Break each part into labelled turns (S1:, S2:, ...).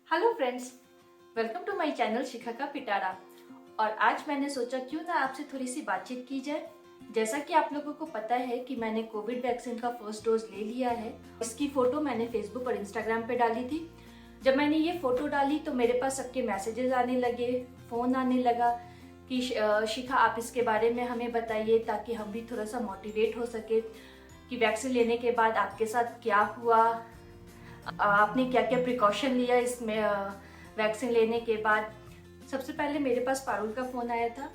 S1: Hello friends, welcome to my channel Shikha का पिटारा। और आज मैंने सोचा क्यों ना आपसे थोड़ी सी बातचीत की जाए। जैसा कि आप लोगों को पता है कि मैंने कोविड वैक्सीन का फर्स्ट डोज ले लिया है। इसकी फोटो मैंने फेसबुक और इंस्टाग्राम पे डाली थी। जब मैंने ये फोटो डाली तो मेरे पास सबके मैसेजेस आने लगे, फोन आने लगा कि शिखा आप इसके बारे में हमें बताइए ताकि हम भी थोड़ा सा मोटिवेट हो सके कि वैक्सीन लेने के बाद आपके साथ क्या हुआ, आपने क्या क्या प्रिकॉशन लिया इसमें वैक्सीन लेने के बाद। सबसे पहले मेरे पास पारुल का फ़ोन आया था,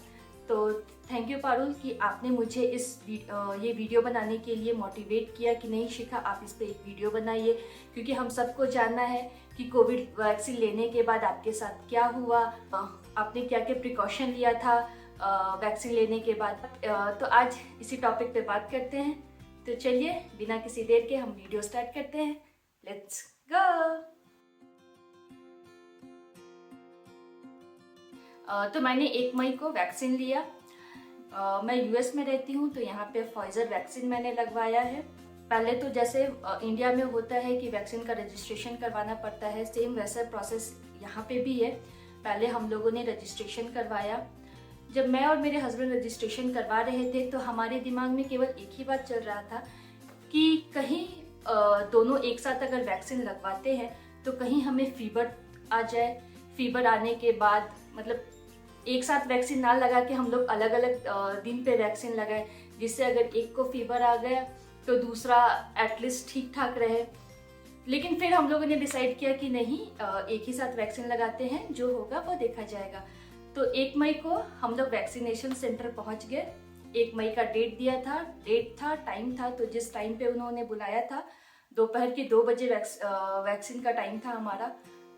S1: तो थैंक यू पारुल कि आपने मुझे ये वीडियो बनाने के लिए मोटिवेट किया कि नहीं शिखा आप इस पे एक वीडियो बनाइए, क्योंकि हम सबको जानना है कि कोविड वैक्सीन लेने के बाद आपके साथ क्या हुआ, आपने क्या क्या प्रिकॉशन लिया था वैक्सीन लेने के बाद। तो आज इसी टॉपिक पे बात करते हैं। तो चलिए बिना किसी देर के हम वीडियो स्टार्ट करते हैं। Let's go. तो मैंने 1 मई को वैक्सीन लिया। मैं यूएस में रहती हूँ, तो यहाँ पे फाइजर वैक्सीन मैंने लगवाया है। पहले तो जैसे इंडिया में होता है कि वैक्सीन का रजिस्ट्रेशन करवाना पड़ता है, सेम वैसा प्रोसेस यहाँ पे भी है। पहले हम लोगों ने रजिस्ट्रेशन करवाया। जब मैं और मेरे हस्बैंड रजिस्ट्रेशन करवा रहे थे तो हमारे दिमाग में केवल एक ही बात चल रहा था कि कहीं दोनों एक साथ अगर वैक्सीन लगवाते हैं तो कहीं हमें फीवर आ जाए। फीवर आने के बाद मतलब एक साथ वैक्सीन ना लगा के हम लोग अलग अलग दिन पे वैक्सीन लगाए, जिससे अगर एक को फीवर आ गया तो दूसरा एटलीस्ट ठीक ठाक रहे। लेकिन फिर हम लोगों ने डिसाइड किया कि नहीं, एक ही साथ वैक्सीन लगाते हैं, जो होगा वो देखा जाएगा। तो 1 मई को हम लोग वैक्सीनेशन सेंटर पहुंच गए। 1 मई का डेट था, टाइम था। तो जिस टाइम पे उन्होंने बुलाया था, दोपहर के 2 बजे वैक्सीन का टाइम था हमारा।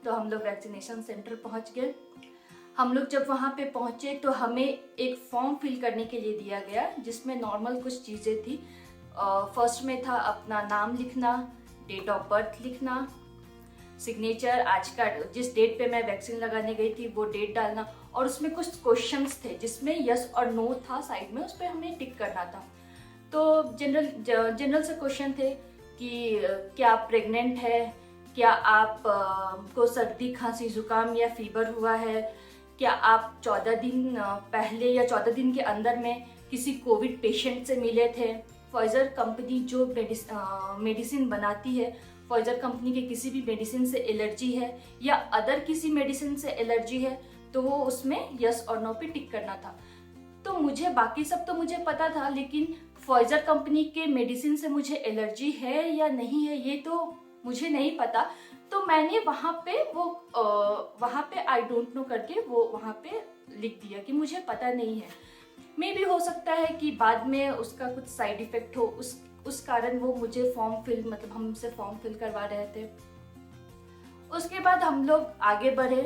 S1: तो हम लोग वैक्सीनेशन सेंटर पहुंच गए। हम लोग जब वहाँ पे पहुंचे तो हमें एक फॉर्म फिल करने के लिए दिया गया, जिसमें नॉर्मल कुछ चीज़ें थी। फर्स्ट में था अपना नाम लिखना, डेट ऑफ बर्थ लिखना, सिग्नेचर, आज का जिस डेट पे मैं वैक्सीन लगाने गई थी वो डेट डालना, और उसमें कुछ क्वेश्चंस थे जिसमें यस और नो था साइड में, उस पर हमें टिक करना था। तो जनरल से क्वेश्चन थे कि क्या आप प्रेग्नेंट है, क्या आप को सर्दी खांसी जुकाम या फीवर हुआ है, क्या आप 14 दिन पहले या 14 दिन के अंदर में किसी कोविड पेशेंट से मिले थे, फाइजर कंपनी जो मेडिसिन बनाती है, फाइजर कंपनी के किसी भी मेडिसिन से एलर्जी है या अदर किसी मेडिसिन से एलर्जी है, तो वो उसमें यस और नो पे टिक करना था। तो मुझे बाकी सब तो मुझे पता था, लेकिन फाइजर कंपनी के मेडिसिन से मुझे एलर्जी है या नहीं है ये तो मुझे नहीं पता। तो मैंने वहाँ पे आई डोंट नो करके वो वहाँ पे लिख दिया कि मुझे पता नहीं है। मे भी हो सकता है कि बाद में उसका कुछ साइड इफेक्ट हो, उस कारण वो मुझे हमसे फॉर्म फिल करवा रहे थे। उसके बाद हम लोग आगे बढ़े।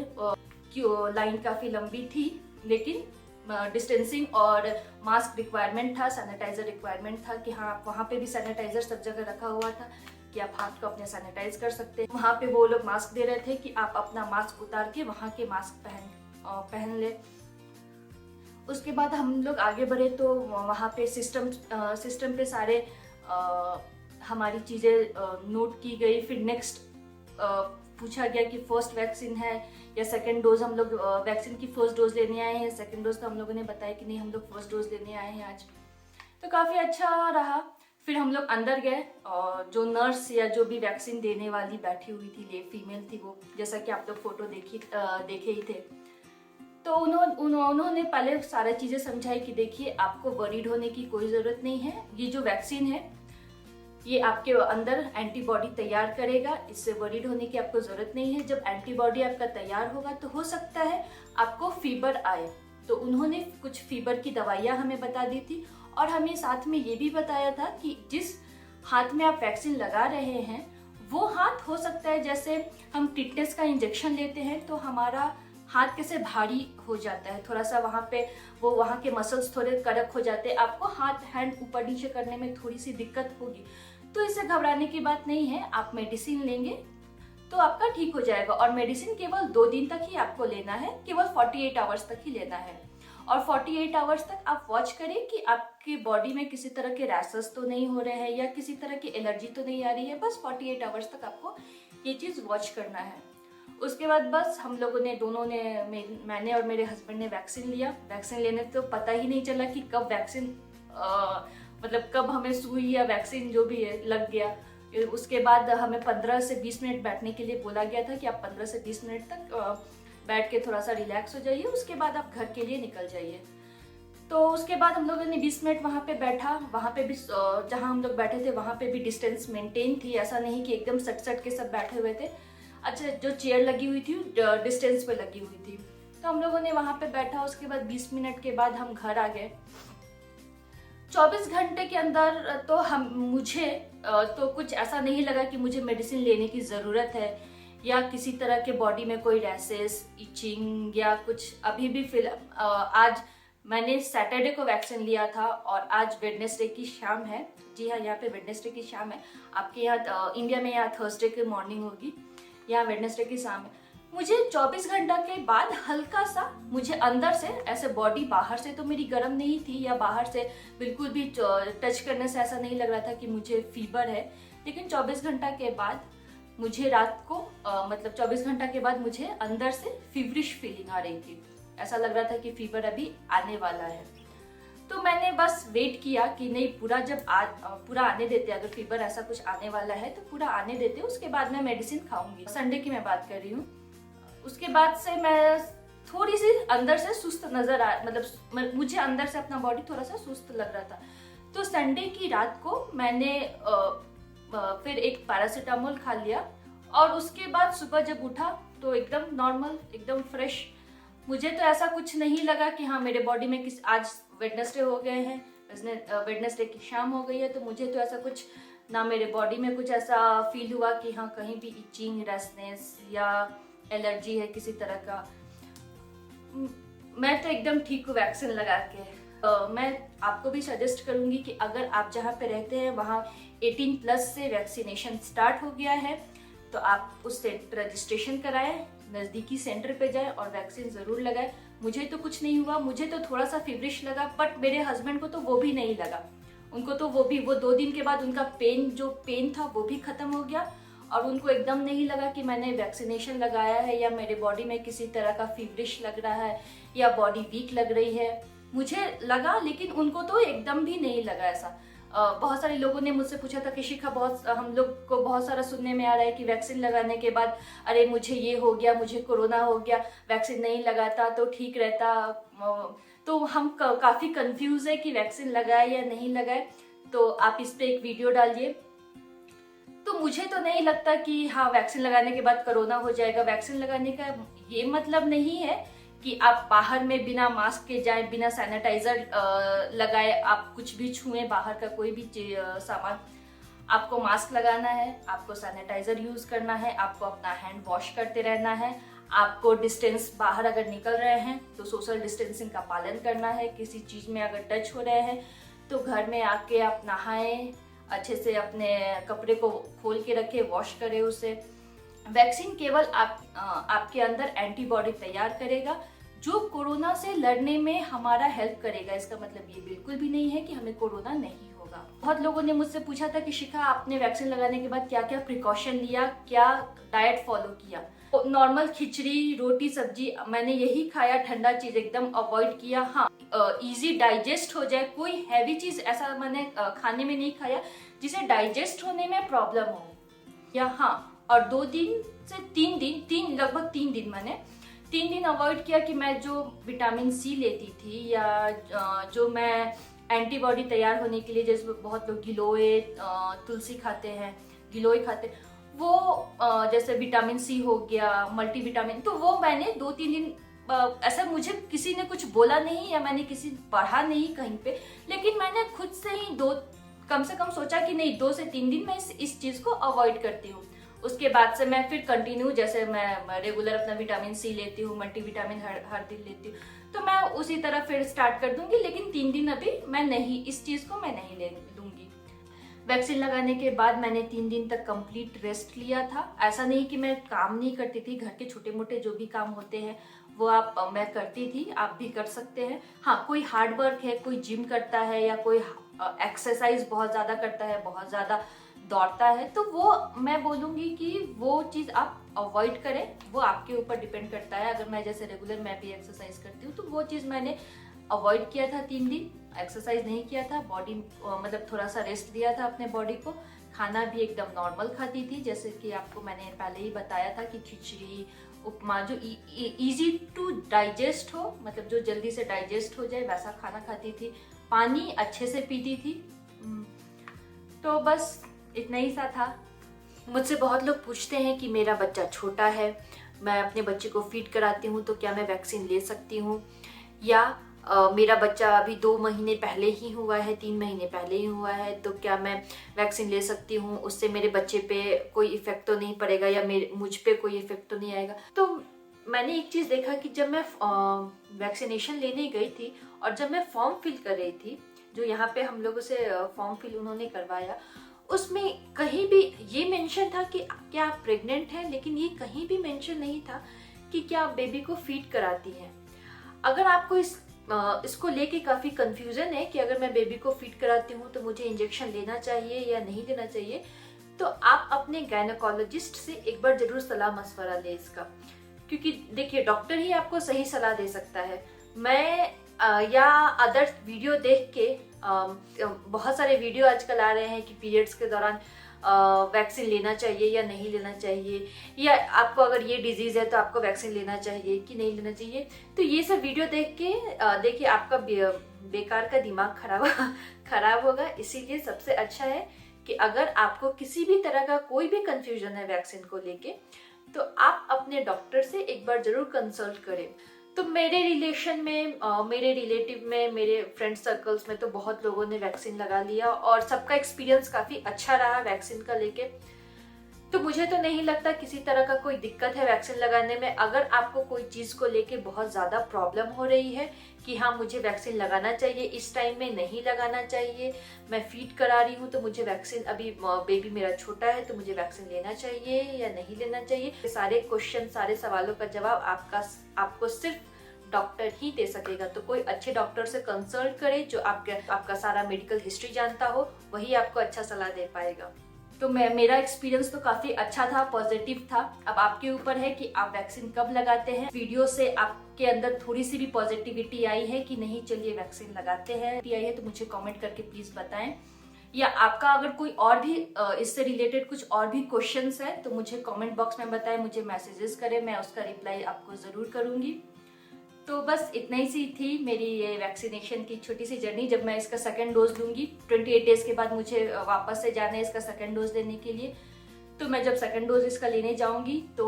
S1: लाइन काफी लंबी थी, लेकिन डिस्टेंसिंग और मास्क रिक्वायरमेंट था, सैनिटाइजर रिक्वायरमेंट था कि हाँ वहाँ पे भी सैनिटाइजर सब जगह रखा हुआ था कि आप हाथ को अपने सैनिटाइज कर सकते हैं। वहाँ पे वो लोग मास्क दे रहे थे कि आप अपना मास्क उतार के वहाँ के मास्क पहन ले। उसके बाद हम लोग आगे बढ़े तो वहाँ पे सिस्टम पे सारे हमारी चीज़ें नोट की गई। फिर नेक्स्ट पूछा गया कि फर्स्ट वैक्सीन है या सेकंड डोज। हम लोग वैक्सीन की फर्स्ट डोज लेने आए हैं, सेकंड डोज तो हम लोगों ने बताया कि नहीं हम लोग फर्स्ट डोज लेने आए हैं आज। तो काफ़ी अच्छा रहा। फिर हम लोग अंदर गए और जो नर्स या जो भी वैक्सीन देने वाली बैठी हुई थी, फीमेल थी वो, जैसा कि आप लोग फोटो देखे ही थे। तो उन्होंने पहले सारी चीज़ें समझाई कि देखिए आपको वरीड होने की कोई ज़रूरत नहीं है, ये जो वैक्सीन है ये आपके अंदर एंटीबॉडी तैयार करेगा, इससे वरीड होने की आपको ज़रूरत नहीं है। जब एंटीबॉडी आपका तैयार होगा तो हो सकता है आपको फीवर आए। तो उन्होंने कुछ फीवर की दवाइयाँ हमें बता दी थी, और हमें साथ में ये भी बताया था कि जिस हाथ में आप वैक्सीन लगा रहे हैं वो हाथ हो सकता है, जैसे हम टिटनेस का इंजेक्शन लेते हैं तो हमारा हाथ कैसे भारी हो जाता है, थोड़ा सा वहाँ पे वो वहाँ के मसल्स थोड़े कड़क हो जाते हैं, आपको हैंड ऊपर नीचे करने में थोड़ी सी दिक्कत होगी। तो इससे घबराने की बात नहीं है, आप मेडिसिन लेंगे तो आपका ठीक हो जाएगा। और मेडिसिन केवल 2 दिन तक ही आपको लेना है, केवल 48 आवर्स तक ही लेना है। और 48 आवर्स तक आप वॉच करें कि आपके बॉडी में किसी तरह के रैशेस तो नहीं हो रहे हैं या किसी तरह की एलर्जी तो नहीं आ रही है। बस 48 आवर्स तक आपको ये चीज़ वॉच करना है। उसके बाद बस हम लोगों ने दोनों ने मैंने और मेरे हस्बैंड ने वैक्सीन लिया। वैक्सीन लेने तो पता ही नहीं चला कि कब वैक्सीन मतलब कब हमें सुई या वैक्सीन जो भी है लग गया। उसके बाद हमें 15 से 20 मिनट बैठने के लिए बोला गया था कि आप 15 से 20 मिनट तक बैठ के थोड़ा सा रिलैक्स हो जाइए, उसके बाद आप घर के लिए निकल जाइए। तो उसके बाद हम लोगों ने 20 मिनट वहाँ पे बैठा। वहाँ पे भी जहाँ हम लोग बैठे थे वहाँ पे भी डिस्टेंस मेंटेन थी, ऐसा नहीं कि एकदम सट के सब बैठे हुए थे। अच्छा, जो चेयर लगी हुई थी डिस्टेंस पे लगी हुई थी। तो हम लोगों ने वहाँ पे बैठा। उसके बाद 20 मिनट के बाद हम घर आ गए। 24 घंटे के अंदर तो मुझे तो कुछ ऐसा नहीं लगा कि मुझे मेडिसिन लेने की ज़रूरत है या किसी तरह के बॉडी में कोई रैसेस, इचिंग या कुछ। अभी भी आज मैंने सैटरडे को वैक्सीन लिया था और आज वेडनेसडे की शाम है। जी हाँ, यहाँ पे वेडनेसडे की शाम है। आपके यहाँ इंडिया में यहाँ थर्सडे की मॉर्निंग होगी, यहाँ वेडनेसडे की शाम है। मुझे 24 घंटा के बाद हल्का सा, मुझे अंदर से ऐसे बॉडी, बाहर से तो मेरी गर्म नहीं थी या बाहर से बिल्कुल भी टच करने से ऐसा नहीं लग रहा था कि मुझे फीवर है, लेकिन 24 घंटा के बाद मुझे रात को मतलब 24 घंटा के बाद मुझे अंदर से फीवरिश फीलिंग आ रही थी। ऐसा लग रहा था कि फीवर अभी आने वाला है। तो मैंने बस वेट किया कि नहीं, पूरा जब पूरा आने देते, अगर फीवर ऐसा कुछ आने वाला है तो पूरा आने देते, उसके बाद मैं मेडिसिन खाऊंगी। संडे की मैं बात कर रही हूँ। उसके बाद से मैं थोड़ी सी अंदर से सुस्त नजर मतलब मुझे अंदर से अपना बॉडी थोड़ा सा सुस्त लग रहा था। तो संडे की रात को मैंने फिर एक पैरासीटामोल खा लिया और उसके बाद सुबह जब उठा तो एकदम नॉर्मल, एकदम फ्रेश। मुझे तो ऐसा कुछ नहीं लगा कि हाँ मेरे बॉडी में आज वेडनेसडे हो गए हैं, वेडनेसडे की शाम हो गई है, तो मुझे तो ऐसा कुछ ना मेरे बॉडी में कुछ ऐसा फील हुआ कि हाँ कहीं भी इचिंग, रेसनेस या एलर्जी है किसी तरह का। मैं तो एकदम ठीक हूँ वैक्सीन लगा के। मैं आपको भी सजेस्ट करूंगी कि अगर आप जहाँ पे रहते हैं वहाँ 18+ से वैक्सीनेशन स्टार्ट हो गया है तो आप उससे रजिस्ट्रेशन कराएं, नज़दीकी सेंटर पे जाएं और वैक्सीन ज़रूर लगाएं। मुझे तो कुछ नहीं हुआ, मुझे तो थोड़ा सा फीवरिश लगा, बट मेरे हस्बैंड को तो वो भी नहीं लगा। उनको तो वो 2 दिन के बाद उनका पेन था वो भी ख़त्म हो गया और उनको एकदम नहीं लगा कि मैंने वैक्सीनेशन लगाया है या मेरे बॉडी में किसी तरह का फीवरिश लग रहा है या बॉडी वीक लग रही है। मुझे लगा, लेकिन उनको तो एकदम भी नहीं लगा ऐसा। बहुत सारे लोगों ने मुझसे पूछा था कि शिखा, हम लोग को बहुत सारा सुनने में आ रहा है कि वैक्सीन लगाने के बाद अरे मुझे ये हो गया, मुझे कोरोना हो गया, वैक्सीन नहीं लगाता तो ठीक रहता। तो हम काफ़ी कंफ्यूज है कि वैक्सीन लगाए या नहीं लगाए। तो आप इस पे एक वीडियो डालिए। तो मुझे तो नहीं लगता कि हाँ वैक्सीन लगाने के बाद कोरोना हो जाएगा। वैक्सीन लगाने का ये मतलब नहीं है कि आप बाहर में बिना मास्क के जाएं, बिना सैनिटाइजर लगाए आप कुछ भी छुएं, बाहर का कोई भी सामान। आपको मास्क लगाना है, आपको सैनिटाइजर यूज करना है, आपको अपना हैंड वॉश करते रहना है, आपको डिस्टेंस, बाहर अगर निकल रहे हैं तो सोशल डिस्टेंसिंग का पालन करना है। किसी चीज में अगर टच हो रहे हैं तो घर में आके आप नहाएं, अच्छे से अपने कपड़े को खोल के रखें, वॉश करें उसे। वैक्सीन केवल आपके अंदर एंटीबॉडी तैयार करेगा जो कोरोना से लड़ने में हमारा हेल्प करेगा। इसका मतलब ये बिल्कुल भी नहीं है कि हमें कोरोना नहीं होगा। बहुत लोगों ने मुझसे पूछा था कि शिखा, आपने वैक्सीन लगाने के बाद क्या क्या प्रिकॉशन लिया, क्या डाइट फॉलो किया। तो नॉर्मल खिचड़ी, रोटी, सब्जी मैंने यही खाया, ठंडा चीज एकदम अवॉइड किया। हाँ, इजी डाइजेस्ट हो जाए, कोई हैवी चीज ऐसा मैंने खाने में नहीं खाया जिसे डाइजेस्ट होने में प्रॉब्लम हो। या हाँ, और 2 दिन से 3 दिन, लगभग 3 दिन मैंने 3 दिन अवॉइड किया कि मैं जो विटामिन सी लेती थी या जो मैं एंटीबॉडी तैयार होने के लिए, जैसे बहुत लोग गिलोय, तुलसी खाते हैं, गिलोय खाते, वो जैसे विटामिन सी हो गया, मल्टीविटामिन, तो वो मैंने 2-3 दिन ऐसा मुझे किसी ने कुछ बोला नहीं या मैंने किसी पढ़ा नहीं कहीं पे, लेकिन मैंने खुद से ही कम से कम सोचा कि नहीं 2 से 3 दिन मैं इस चीज को अवॉइड करती हूँ। उसके बाद से मैं फिर कंटिन्यू, जैसे मैं रेगुलर अपना विटामिन सी लेती हूँ, मल्टीविटामिन हर दिन लेती हूँ, तो मैं उसी तरह फिर स्टार्ट कर दूंगी। लेकिन 3 दिन अभी मैं नहीं, इस चीज को मैं नहीं लूंगी। वैक्सीन लगाने के बाद मैंने 3 दिन तक कंप्लीट रेस्ट लिया था। ऐसा नहीं कि मैं काम नहीं करती थी, घर के छोटे मोटे जो भी काम होते हैं वो मैं करती थी, आप भी कर सकते हैं। हाँ, कोई हार्ड वर्क है, कोई जिम करता है या कोई एक्सरसाइज बहुत ज़्यादा करता है, बहुत ज़्यादा दौड़ता है, तो वो मैं बोलूँगी कि वो चीज़ आप अवॉइड करें वो आपके ऊपर डिपेंड करता है। अगर मैं जैसे रेगुलर मैं भी एक्सरसाइज करती हूँ तो वो चीज़ मैंने अवॉइड किया था, 3 दिन एक्सरसाइज नहीं किया था, बॉडी मतलब थोड़ा सा रेस्ट दिया था अपने बॉडी को। खाना भी एकदम नॉर्मल खाती थी, जैसे कि आपको मैंने पहले ही बताया था कि खिचड़ी, उपमा जो इजी टू डाइजेस्ट हो, मतलब जो जल्दी से डाइजेस्ट हो जाए वैसा खाना खाती थी। पानी अच्छे से पीती थी। तो बस इतना ही सा था। मुझसे बहुत लोग पूछते हैं कि मेरा बच्चा छोटा है, मैं अपने बच्चे को फीड कराती हूँ तो क्या मैं वैक्सीन ले सकती हूँ, या मेरा बच्चा अभी 2 महीने पहले ही हुआ है, 3 महीने पहले ही हुआ है, तो क्या मैं वैक्सीन ले सकती हूँ, उससे मेरे बच्चे पे कोई इफेक्ट तो नहीं पड़ेगा या मुझ पे कोई इफेक्ट तो नहीं आएगा। तो मैंने एक चीज़ देखा कि जब मैं वैक्सीनेशन लेने गई थी और जब मैं फॉर्म फिल कर रही थी, जो यहाँ पे हम लोगों से फॉर्म फिल उन्होंने करवाया, उसमें कहीं भी ये मेंशन था कि क्या आप प्रेग्नेंट हैं, लेकिन ये कहीं भी मेंशन नहीं था कि क्या आप बेबी को फीड कराती हैं। अगर आपको इसको लेके काफ़ी कंफ्यूजन है कि अगर मैं बेबी को फीड कराती हूँ तो मुझे इंजेक्शन लेना चाहिए या नहीं लेना चाहिए, तो आप अपने गायनेकोलॉजिस्ट से एक बार जरूर सलाह मशवरा लें इसका, क्योंकि देखिए डॉक्टर ही आपको सही सलाह दे सकता है। मैं या अदर वीडियो देख के, बहुत सारे वीडियो आजकल आ रहे हैं कि पीरियड्स के दौरान वैक्सीन लेना चाहिए या नहीं लेना चाहिए, या आपको अगर ये डिजीज है तो आपको वैक्सीन लेना चाहिए कि नहीं लेना चाहिए। तो ये सब वीडियो देख के देखिए आपका बेकार का दिमाग खराब होगा। इसीलिए सबसे अच्छा है कि अगर आपको किसी भी तरह का कोई भी कंफ्यूजन है वैक्सीन को लेके, तो आप अपने डॉक्टर से एक बार जरूर कंसल्ट करें। तो मेरे रिलेशन में, मेरे रिलेटिव में, मेरे फ्रेंड सर्कल्स में तो बहुत लोगों ने वैक्सीन लगा लिया और सबका एक्सपीरियंस काफ़ी अच्छा रहा वैक्सीन का लेके। तो मुझे तो नहीं लगता किसी तरह का कोई दिक्कत है वैक्सीन लगाने में। अगर आपको कोई चीज़ को लेके बहुत ज़्यादा प्रॉब्लम हो रही है कि हाँ मुझे वैक्सीन लगाना चाहिए, इस टाइम में नहीं लगाना चाहिए, मैं फीड करा रही हूँ तो मुझे वैक्सीन, अभी बेबी मेरा छोटा है तो मुझे वैक्सीन लेना चाहिए या नहीं लेना चाहिए, सारे क्वेश्चन, सारे सवालों का जवाब आपको सिर्फ डॉक्टर ही दे सकेगा। तो कोई अच्छे डॉक्टर से कंसल्ट करें जो आपका सारा मेडिकल हिस्ट्री जानता हो, वही आपको अच्छा सलाह दे पाएगा। तो मेरा एक्सपीरियंस तो काफ़ी अच्छा था, पॉजिटिव था। अब आपके ऊपर है कि आप वैक्सीन कब लगाते हैं। वीडियो से आपके अंदर थोड़ी सी भी पॉजिटिविटी आई है कि नहीं चलिए वैक्सीन लगाते हैं, आई है तो मुझे कमेंट करके प्लीज़ बताएं। या आपका अगर कोई और भी इससे रिलेटेड कुछ और भी क्वेश्चंस है तो मुझे कमेंट बॉक्स में बताएं, मुझे मैसेजेस करें, मैं उसका रिप्लाई आपको ज़रूर करूँगी। तो बस इतना ही सी थी मेरी ये वैक्सीनेशन की छोटी सी जर्नी। जब मैं इसका सेकंड डोज लूँगी 28 डेज के बाद, मुझे वापस से जाना है इसका सेकंड डोज लेने के लिए। तो मैं जब सेकंड डोज इसका लेने जाऊँगी तो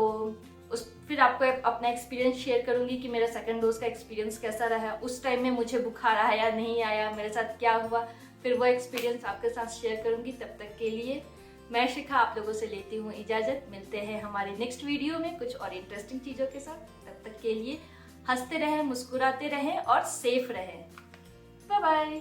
S1: फिर आपको अपना एक्सपीरियंस शेयर करूँगी कि मेरा सेकंड डोज का एक्सपीरियंस कैसा रहा, उस टाइम में मुझे बुखार आया नहीं आया, मेरे साथ क्या हुआ, फिर वो एक्सपीरियंस आपके साथ शेयर करूँगी। तब तक के लिए मैं शिखा आप लोगों से लेती हूँ इजाज़त। मिलते हैं हमारे नेक्स्ट वीडियो में कुछ और इंटरेस्टिंग चीज़ों के साथ। तब तक के लिए हंसते रहें, मुस्कुराते रहें और सेफ रहें। Bye bye.